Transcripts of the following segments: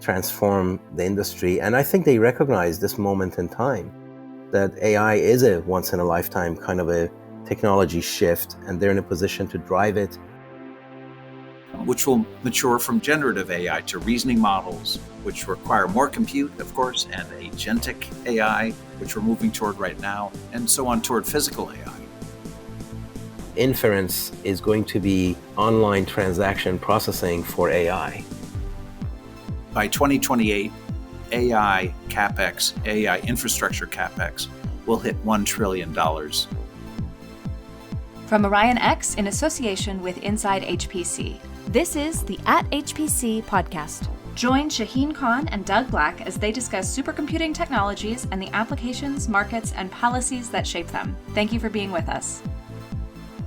transform the industry. And I think they recognize this moment in time, that AI is a once-in-a-lifetime kind of a technology shift, and they're in a position to drive it. Which will mature from generative AI to reasoning models, which require more compute, of course, and agentic AI, which we're moving toward right now, and so on toward physical AI. Inference is going to be online transaction processing for AI. By 2028, AI CapEx, AI infrastructure CapEx, will hit $1 trillion. From Orion X in association with Inside HPC, this is the At HPC podcast. Join Shaheen Khan and Doug Black as they discuss supercomputing technologies and the applications, markets, and policies that shape them. Thank you for being with us.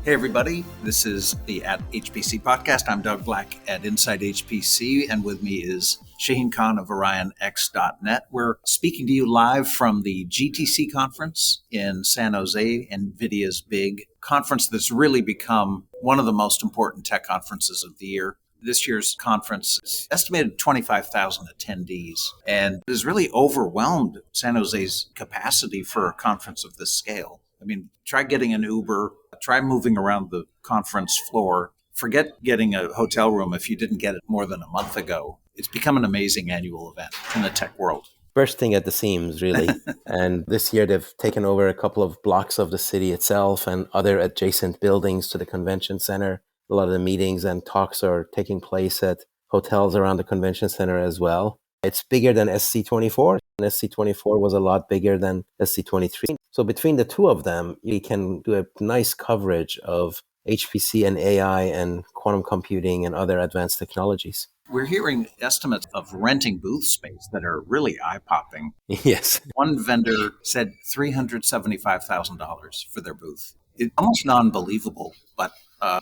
Hey everybody, this is the At HPC podcast. I'm Doug Black at Inside HPC, and with me is Shaheen Khan of OrionX.net. We're speaking to you live from the GTC conference in San Jose, Nvidia's big conference that's really become one of the most important tech conferences of the year. This year's conference is estimated 25,000 attendees and has really overwhelmed San Jose's capacity for a conference of this scale. I mean, try getting an Uber, try moving around the conference floor. Forget getting a hotel room if you didn't get it more than a month ago. It's become an amazing annual event in the tech world. Bursting at the seams, really. And this year they've taken over a couple of blocks of the city itself and other adjacent buildings to the convention center. A lot of the meetings and talks are taking place at hotels around the convention center as well. It's bigger than SC24. And SC24 was a lot bigger than SC23. So between the two of them, you can do a nice coverage of HPC and AI and quantum computing and other advanced technologies. We're hearing estimates of renting booth space that are really eye-popping. Yes. One vendor said $375,000 for their booth. It's almost non-believable, but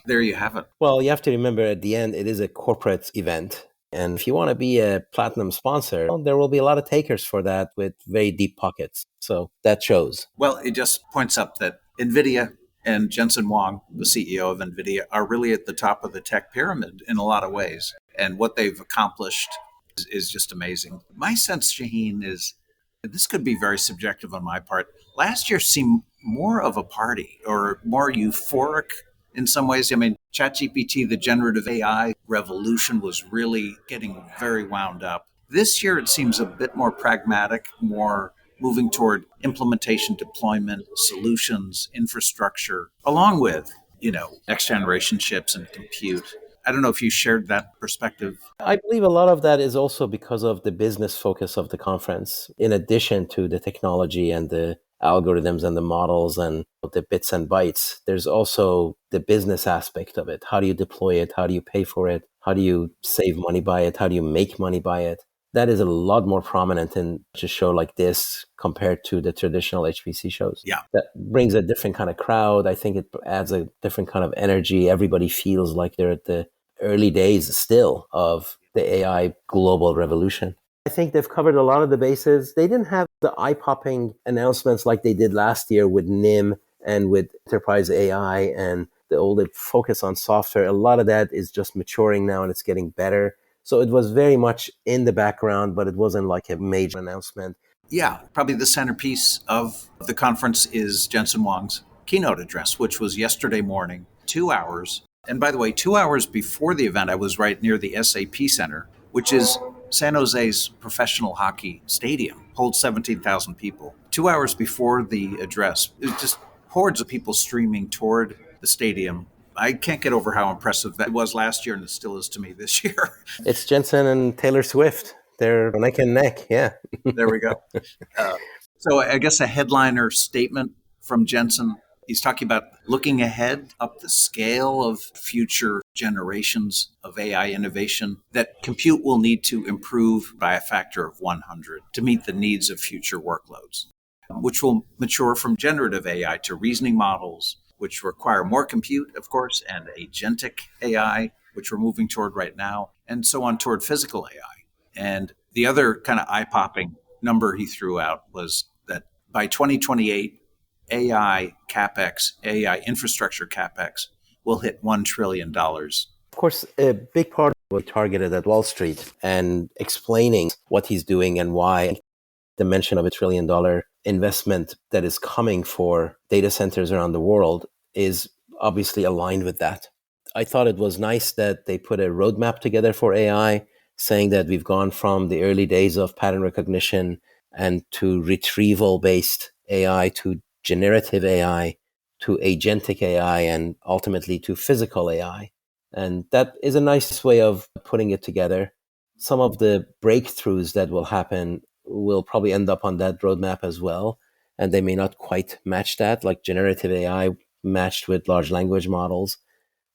there you have it. Well, you have to remember at the end, it is a corporate event. And if you want to be a platinum sponsor, well, there will be a lot of takers for that with very deep pockets. So that shows. Well, it just points up that NVIDIA and Jensen Huang, the CEO of NVIDIA, are really at the top of the tech pyramid in a lot of ways. And what they've accomplished is just amazing. My sense, Shaheen, is this could be very subjective on my part. Last year seemed more of a party or more euphoric in some ways. I mean, ChatGPT, the generative AI revolution, was really getting very wound up. This year, it seems a bit more pragmatic, more moving toward implementation, deployment, solutions, infrastructure, along with, next generation chips and compute. I don't know if you shared that perspective. I believe a lot of that is also because of the business focus of the conference, in addition to the technology and the algorithms and the models and the bits and bytes. There's also the business aspect of it. How do you deploy it? How do you pay for it? How do you save money by it? How do you make money by it? That is a lot more prominent in a show like this compared to the traditional HPC shows. Yeah. That brings a different kind of crowd. I think it adds a different kind of energy. Everybody feels like they're at the early days still of the AI global revolution. I think they've covered a lot of the bases. They didn't have the eye-popping announcements like they did last year with NIM and with enterprise AI and the focus on software. A lot of that is just maturing now and it's getting better. So it was very much in the background, but it wasn't like a major announcement. Yeah, probably the centerpiece of the conference is Jensen Huang's keynote address, which was yesterday morning, 2 hours. And by the way, 2 hours before the event, I was right near the SAP Center, which is San Jose's professional hockey stadium, holds 17,000 people. 2 hours before the address, it was just hordes of people streaming toward the stadium. I can't get over how impressive that was last year, and it still is to me this year. It's Jensen and Taylor Swift. They're neck and neck, yeah. There we go. So I guess a headliner statement from Jensen. He's talking about looking ahead up the scale of future generations of AI innovation, that compute will need to improve by a factor of 100 to meet the needs of future workloads, which will mature from generative AI to reasoning models, which require more compute, of course, and agentic AI, which we're moving toward right now, and so on toward physical AI. And the other kind of eye-popping number he threw out was that by 2028, AI CapEx, AI infrastructure CapEx, will hit $1 trillion. Of course, a big part of was targeted at Wall Street and explaining what he's doing and why. The mention of $1 trillion investment that is coming for data centers around the world is obviously aligned with that. I thought it was nice that they put a roadmap together for AI, saying that we've gone from the early days of pattern recognition and to retrieval-based AI to generative AI to agentic AI and ultimately to physical AI. And that is a nice way of putting it together. Some of the breakthroughs that will happen will probably end up on that roadmap as well. And they may not quite match that, like generative AI matched with large language models.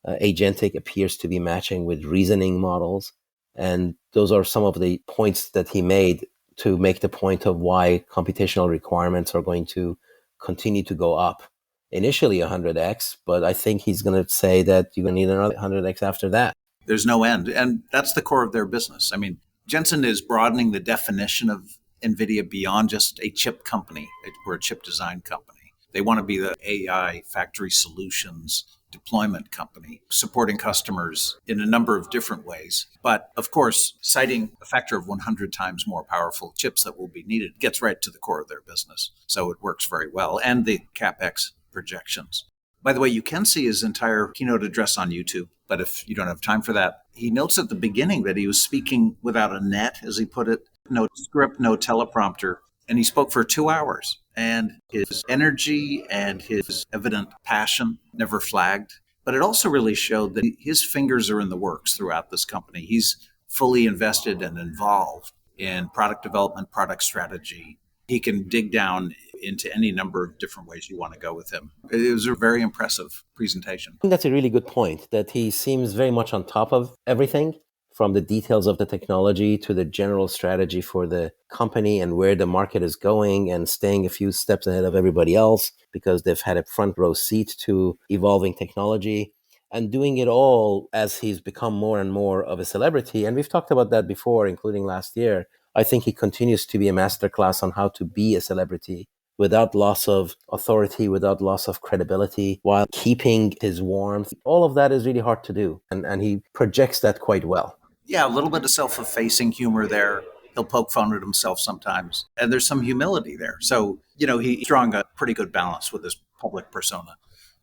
Agentic appears to be matching with reasoning models. And those are some of the points that he made to make the point of why computational requirements are going to continue to go up. Initially 100x, but I think he's going to say that you're going to need another 100x after that. There's no end. And that's the core of their business. I mean, Jensen is broadening the definition of NVIDIA beyond just a chip company or a chip design company. They want to be the AI factory solutions deployment company, supporting customers in a number of different ways. But of course, citing a factor of 100 times more powerful chips that will be needed gets right to the core of their business. So it works very well. And the CapEx projections. By the way, you can see his entire keynote address on YouTube, but if you don't have time for that, he notes at the beginning that he was speaking without a net, as he put it, no script, no teleprompter, and he spoke for 2 hours. And his energy and his evident passion never flagged. But it also really showed that his fingers are in the works throughout this company. He's fully invested and involved in product development, product strategy. He can dig down into any number of different ways you want to go with him. It was a very impressive presentation. I think that's a really good point, that he seems very much on top of everything, from the details of the technology to the general strategy for the company and where the market is going, and staying a few steps ahead of everybody else because they've had a front row seat to evolving technology, and doing it all as he's become more and more of a celebrity. And we've talked about that before, including last year. I think he continues to be a masterclass on how to be a celebrity without loss of authority, without loss of credibility, while keeping his warmth. All of that is really hard to do. And he projects that quite well. Yeah, a little bit of self-effacing humor there. He'll poke fun at himself sometimes. And there's some humility there. So, he's drawing a pretty good balance with his public persona.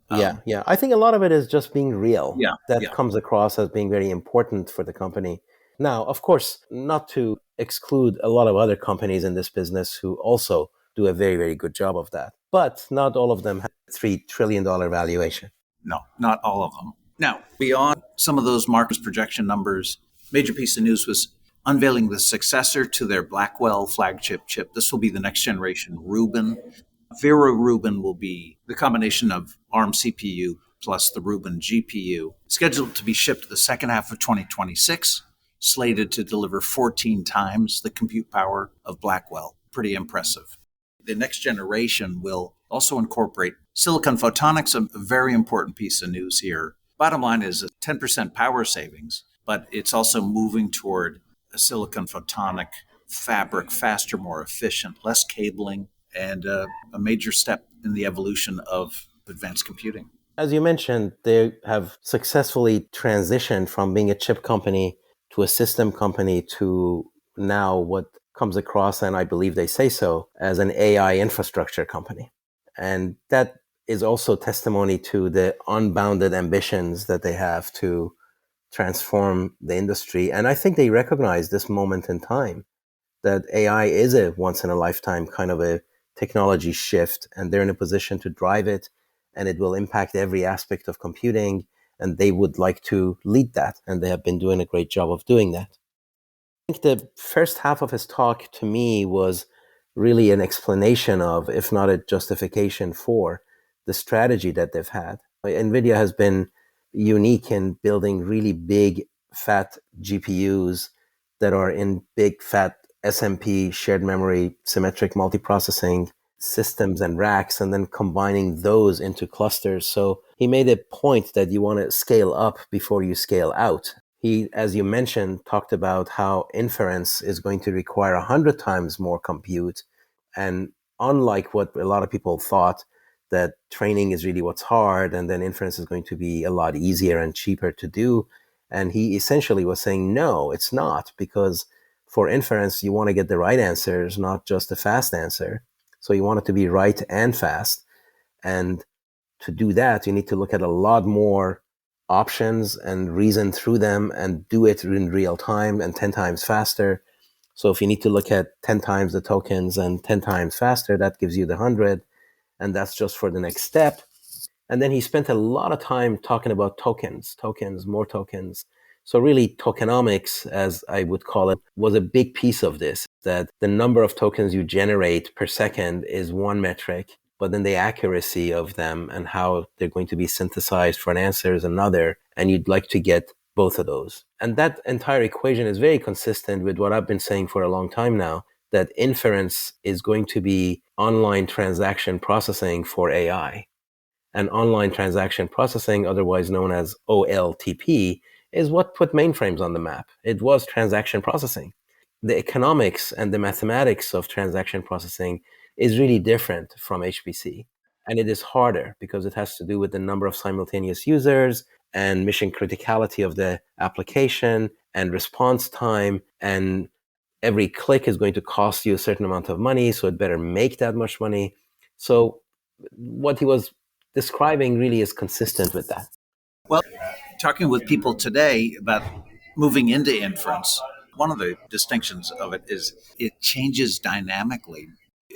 Yeah. I think a lot of it is just being real. Yeah. Comes across as being very important for the company. Now, of course, not to exclude a lot of other companies in this business who also do a very, very good job of that. But not all of them have a $3 trillion valuation. No, not all of them. Now, beyond some of those market projection numbers, major piece of news was unveiling the successor to their Blackwell flagship chip. This will be the next generation Rubin. Vera Rubin will be the combination of ARM CPU plus the Rubin GPU, scheduled to be shipped the second half of 2026, slated to deliver 14 times the compute power of Blackwell. Pretty impressive. The next generation will also incorporate silicon photonics, a very important piece of news here. Bottom line is a 10% power savings, but it's also moving toward a silicon photonic fabric, faster, more efficient, less cabling, and a major step in the evolution of advanced computing. As you mentioned, they have successfully transitioned from being a chip company to a system company to now what comes across, and I believe they say so, as an AI infrastructure company. And that is also testimony to the unbounded ambitions that they have to transform the industry. And I think they recognize this moment in time that AI is a once in a lifetime kind of a technology shift, and they're in a position to drive it, and it will impact every aspect of computing, and they would like to lead that, and they have been doing a great job of doing that. I think the first half of his talk to me was really an explanation of, if not a justification for, the strategy that they've had. Nvidia has been unique in building really big, fat GPUs that are in big, fat SMP, shared memory, symmetric multiprocessing systems and racks, and then combining those into clusters. So he made a point that you want to scale up before you scale out. He, as you mentioned, talked about how inference is going to require 100 times more compute. And unlike what a lot of people thought, that training is really what's hard, and then inference is going to be a lot easier and cheaper to do. And he essentially was saying, no, it's not, because for inference, you want to get the right answers, not just a fast answer. So you want it to be right and fast. And to do that, you need to look at a lot more options and reason through them and do it in real time and 10 times faster. So if you need to look at 10 times the tokens and 10 times faster, that gives you the 100. And that's just for the next step. And then he spent a lot of time talking about tokens, more tokens. So really tokenomics, as I would call it, was a big piece of this, that the number of tokens you generate per second is one metric, but then the accuracy of them and how they're going to be synthesized for an answer is another. And you'd like to get both of those. And that entire equation is very consistent with what I've been saying for a long time now, that inference is going to be online transaction processing for AI. And online transaction processing, otherwise known as OLTP, is what put mainframes on the map. It was transaction processing. The economics and the mathematics of transaction processing is really different from HPC. And it is harder because it has to do with the number of simultaneous users and mission criticality of the application and response time. And every click is going to cost you a certain amount of money, so it better make that much money. So what he was describing really is consistent with that. Well, talking with people today about moving into inference, one of the distinctions of it is it changes dynamically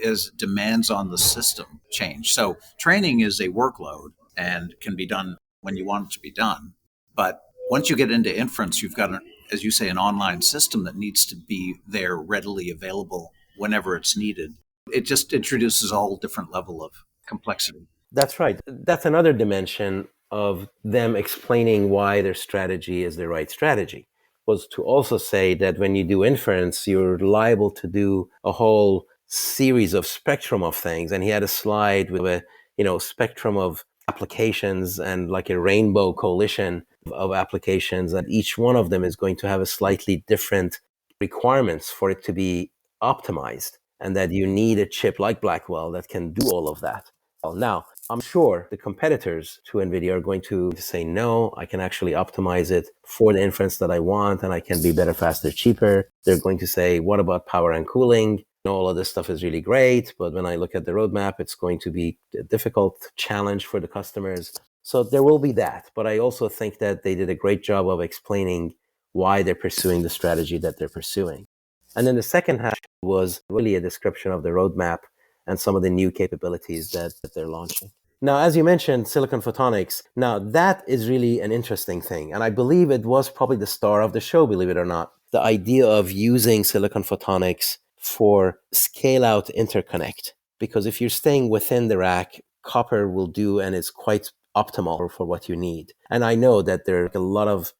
as demands on the system change. So training is a workload and can be done when you want it to be done. But once you get into inference, you've got, as you say, an online system that needs to be there readily available whenever it's needed. It just introduces a whole different level of complexity. That's right. That's another dimension of them explaining why their strategy is the right strategy, was to also say that when you do inference, you're liable to do a whole series of spectrum of things. And he had a slide with a spectrum of applications and like a rainbow coalition of applications, and each one of them is going to have a slightly different requirements for it to be optimized, and that you need a chip like Blackwell that can do all of that. Well, now, I'm sure the competitors to Nvidia are going to say, no, I can actually optimize it for the inference that I want, and I can be better, faster, cheaper. They're going to say, what about power and cooling? All of this stuff is really great, but when I look at the roadmap, it's going to be a difficult challenge for the customers. So there will be that. But I also think that they did a great job of explaining why they're pursuing the strategy that they're pursuing. And then the second half was really a description of the roadmap and some of the new capabilities that they're launching. Now, as you mentioned, silicon photonics. Now, that is really an interesting thing. And I believe it was probably the star of the show, believe it or not. The idea of using silicon photonics for scale-out interconnect. Because if you're staying within the rack, copper will do, and it's quite optimal for what you need. And I know that there are a lot of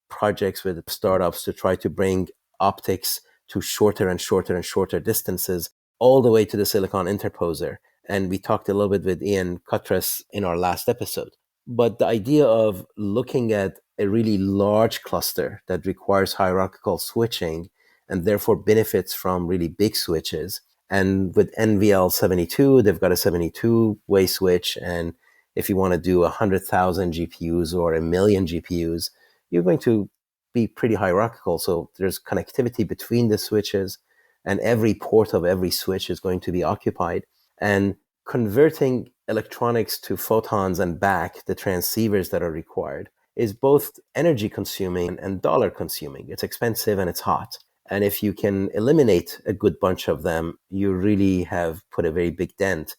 projects with startups to try to bring optics to shorter and shorter and shorter distances, all the way to the silicon interposer. And we talked a little bit with Ian Cutress in our last episode. But the idea of looking at a really large cluster that requires hierarchical switching and therefore benefits from really big switches. And with NVL72, they've got a 72-way switch. And if you want to do 100,000 GPUs or 1,000,000 GPUs, you're going to be pretty hierarchical. So there's connectivity between the switches, and every port of every switch is going to be occupied. And converting electronics to photons and back, the transceivers that are required, is both energy consuming and dollar consuming. It's expensive and it's hot. And if you can eliminate a good bunch of them, you really have put a very big dent.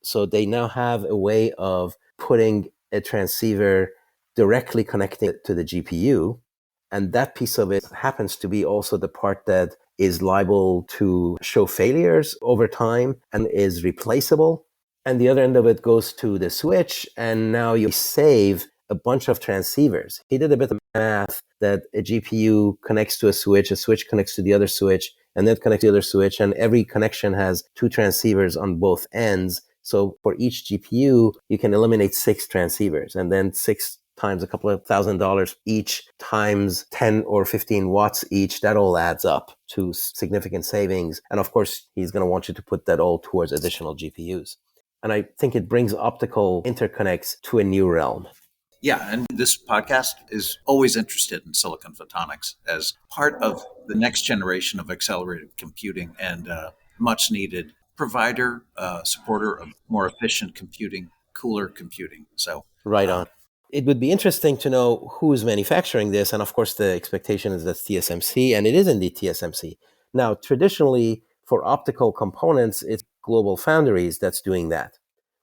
So they now have a way of putting a transceiver directly connecting to the GPU. And that piece of it happens to be also the part that is liable to show failures over time and is replaceable. And the other end of it goes to the switch, and now you save a bunch of transceivers. He did a bit of math that a GPU connects to a switch connects to the other switch, and then connects to the other switch, and every connection has two transceivers on both ends. So for each GPU, you can eliminate 6 transceivers, and then 6 times a couple of $1,000 each times 10 or 15 watts each, that all adds up to significant savings. And of course, he's going to want you to put that all towards additional GPUs. And I think it brings optical interconnects to a new realm. Yeah, and this podcast is always interested in silicon photonics as part of the next generation of accelerated computing and much needed provider, supporter of more efficient computing, cooler computing. So, Right on. It would be interesting to know who's manufacturing this. And of course, the expectation is that's TSMC, and it is indeed TSMC. Now, traditionally, for optical components, it's Global Foundries that's doing that.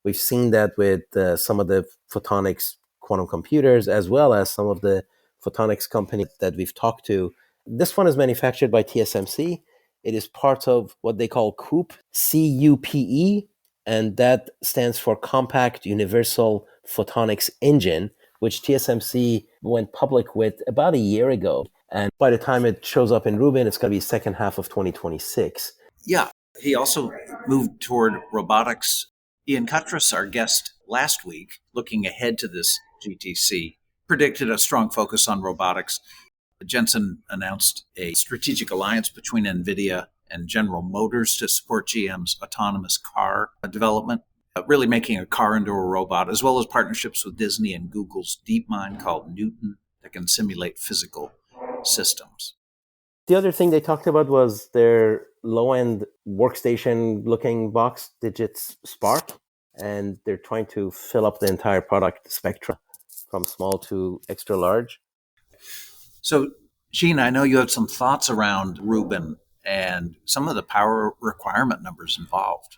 We've seen that with some of the photonics quantum computers, as well as some of the photonics companies that we've talked to. This one is manufactured by TSMC. It is part of what they call CUPE, CUPE, and that stands for Compact Universal Photonics Engine, which TSMC went public with about a year ago. And by the time it shows up in Rubin, it's going to be second half of 2026. yeah, he also moved toward robotics. Ian Cuttress, our guest last week, looking ahead to this GTC, predicted a strong focus on robotics. Jensen announced a strategic alliance between Nvidia and General Motors to support GM's autonomous car development, really making a car into a robot, as well as partnerships with Disney and Google's DeepMind called Newton that can simulate physical systems. The other thing they talked about was their low-end workstation-looking box, Digits Spark, and they're trying to fill up the entire product spectrum from small to extra large. So, Gene, I know you have some thoughts around Rubin and some of the power requirement numbers involved.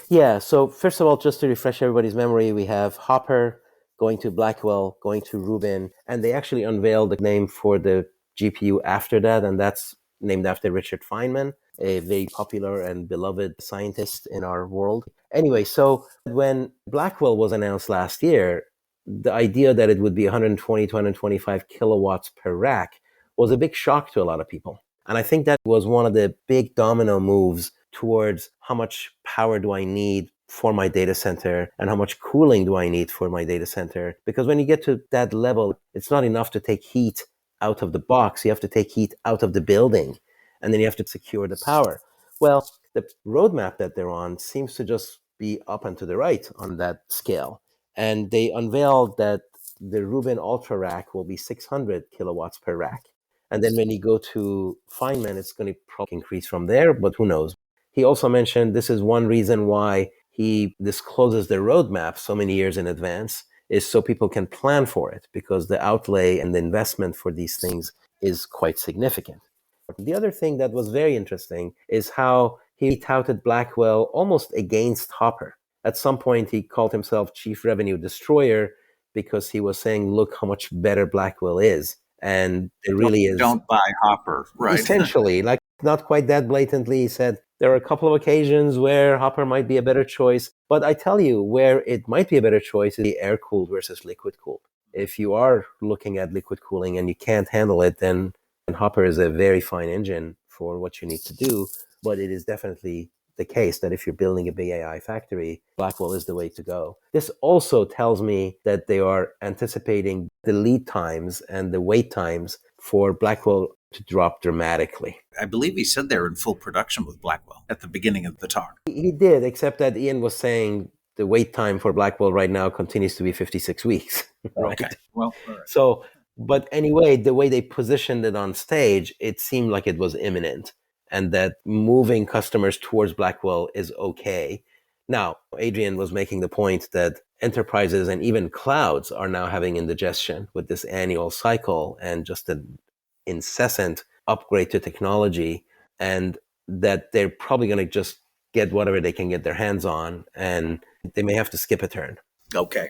Yeah, so first of all, just to refresh everybody's memory, we have Hopper going to Blackwell, going to Rubin, and they actually unveiled the name for the GPU after that, and that's named after Richard Feynman, a very popular and beloved scientist in our world. Anyway, so when Blackwell was announced last year, the idea that it would be 120 to 125 kilowatts per rack was a big shock to a lot of people. And I think that was one of the big domino moves towards how much power do I need for my data center and how much cooling do I need for my data center. Because when you get to that level, it's not enough to take heat out of the box. You have to take heat out of the building, and then you have to secure the power. Well, the roadmap that they're on seems to just be up and to the right on that scale. And they unveiled that the Rubin Ultra rack will be 600 kilowatts per rack. And then when you go to Feynman, it's going to probably increase from there, but who knows? He also mentioned this is one reason why he discloses the roadmap so many years in advance, is so people can plan for it, because the outlay and the investment for these things is quite significant. The other thing that was very interesting is how he touted Blackwell almost against Hopper. At some point, he called himself Chief Revenue Destroyer because he was saying, look how much better Blackwell is. And it really is. Don't buy Hopper, right? Essentially, like not quite that blatantly, he said there are a couple of occasions where Hopper might be a better choice. But I tell you, where it might be a better choice is the air cooled versus liquid cooled. If you are looking at liquid cooling and you can't handle it, then Hopper is a very fine engine for what you need to do. But it is definitely the case that if you're building a big AI factory, Blackwell is the way to go. This also tells me that they are anticipating the lead times and the wait times for Blackwell to drop dramatically. I believe he said they were in full production with Blackwell at the beginning of the talk. He did, except that Ian was saying the wait time for Blackwell right now continues to be 56 weeks. Right? Okay. Well, all right. So, but anyway, the way they positioned it on stage, it seemed like it was imminent and that moving customers towards Blackwell is okay. Now, Adrian was making the point that enterprises and even clouds are now having indigestion with this annual cycle and just an incessant upgrade to technology, and that they're probably going to just get whatever they can get their hands on, and they may have to skip a turn. Okay.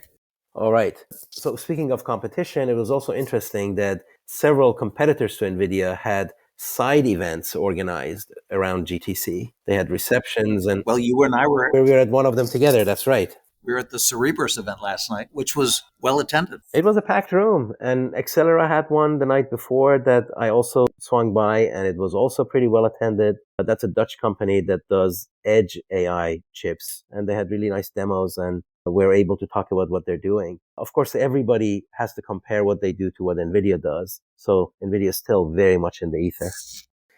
All right. So speaking of competition, it was also interesting that several competitors to NVIDIA had side events organized around GTC. They had receptions, and Well, you and I were we were at one of them together. That's right. we were at the Cerebrus event last night, which was well attended. It was a packed room, and Accelera had one the night before that I also swung by, and it was also pretty well attended. That's a Dutch company that does edge AI chips, and they had really nice demos, and we're able to talk about what they're doing. Of course, everybody has to compare what they do to what NVIDIA does, so NVIDIA is still very much in the ether.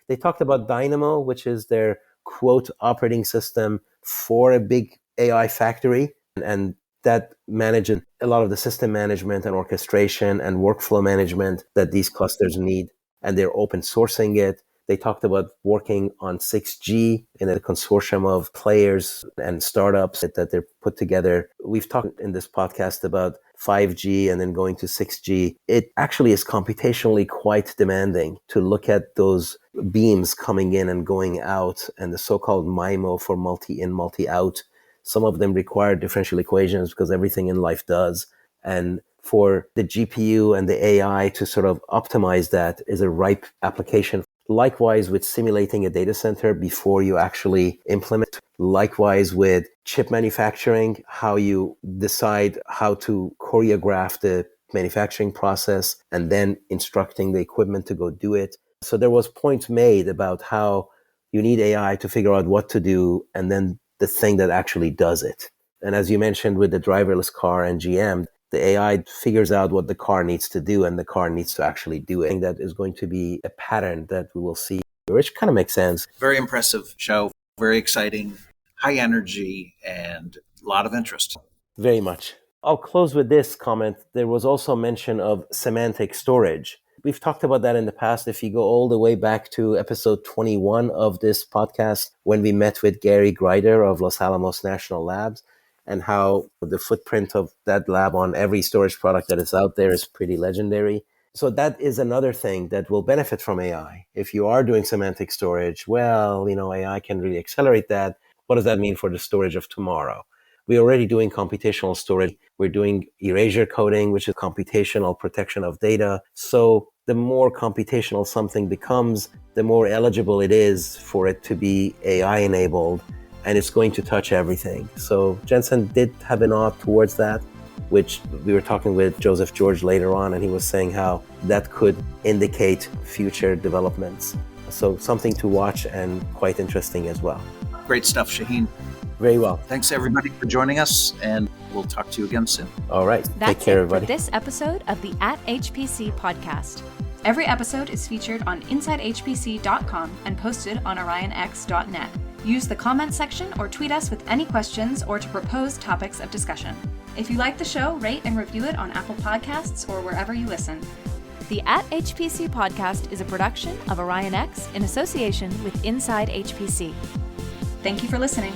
They talked about Dynamo, which is their quote operating system for a big AI factory. And that manages a lot of the system management and orchestration and workflow management that these clusters need. And they're open sourcing it. They talked about working on 6G in a consortium of players and startups that they're put together. We've talked in this podcast about 5G and then going to 6G. It actually is computationally quite demanding to look at those beams coming in and going out and the so-called MIMO for multi-in, multi-out. Some of them require differential equations because everything in life does. And for the GPU and the AI to sort of optimize that is a ripe application. Likewise with simulating a data center before you actually implement. Likewise with chip manufacturing, how you decide how to choreograph the manufacturing process and then instructing the equipment to go do it. So there was points made about how you need AI to figure out what to do and then the thing that actually does it. And as you mentioned with the driverless car and GM, the AI figures out what the car needs to do and the car needs to actually do it. That is going to be a pattern that we will see, which kind of makes sense. Very impressive show, very exciting, high energy, and a lot of interest. Very much. I'll close with this comment. There was also mention of semantic storage. We've talked about that in the past. If you go all the way back to episode 21 of this podcast, when we met with Gary Greider of Los Alamos National Labs, and how the footprint of that lab on every storage product that is out there is pretty legendary. So that is another thing that will benefit from AI. If you are doing semantic storage, well, AI can really accelerate that. What does that mean for the storage of tomorrow? We're already doing computational storage. We're doing erasure coding, which is computational protection of data. So the more computational something becomes, the more eligible it is for it to be AI enabled. And it's going to touch everything. So Jensen did have a nod towards that, which we were talking with Joseph George later on, and he was saying how that could indicate future developments. So something to watch and quite interesting as well. Great stuff, Shaheen. Very well. Thanks everybody for joining us, and we'll talk to you again soon. All right. That's Take care, it everybody. for this episode of the At HPC podcast. Every episode is featured on InsideHPC.com and posted on OrionX.net. Use the comment section or tweet us with any questions or to propose topics of discussion. If you like the show, rate and review it on Apple Podcasts or wherever you listen. The At HPC podcast is a production of OrionX in association with Inside HPC. Thank you for listening.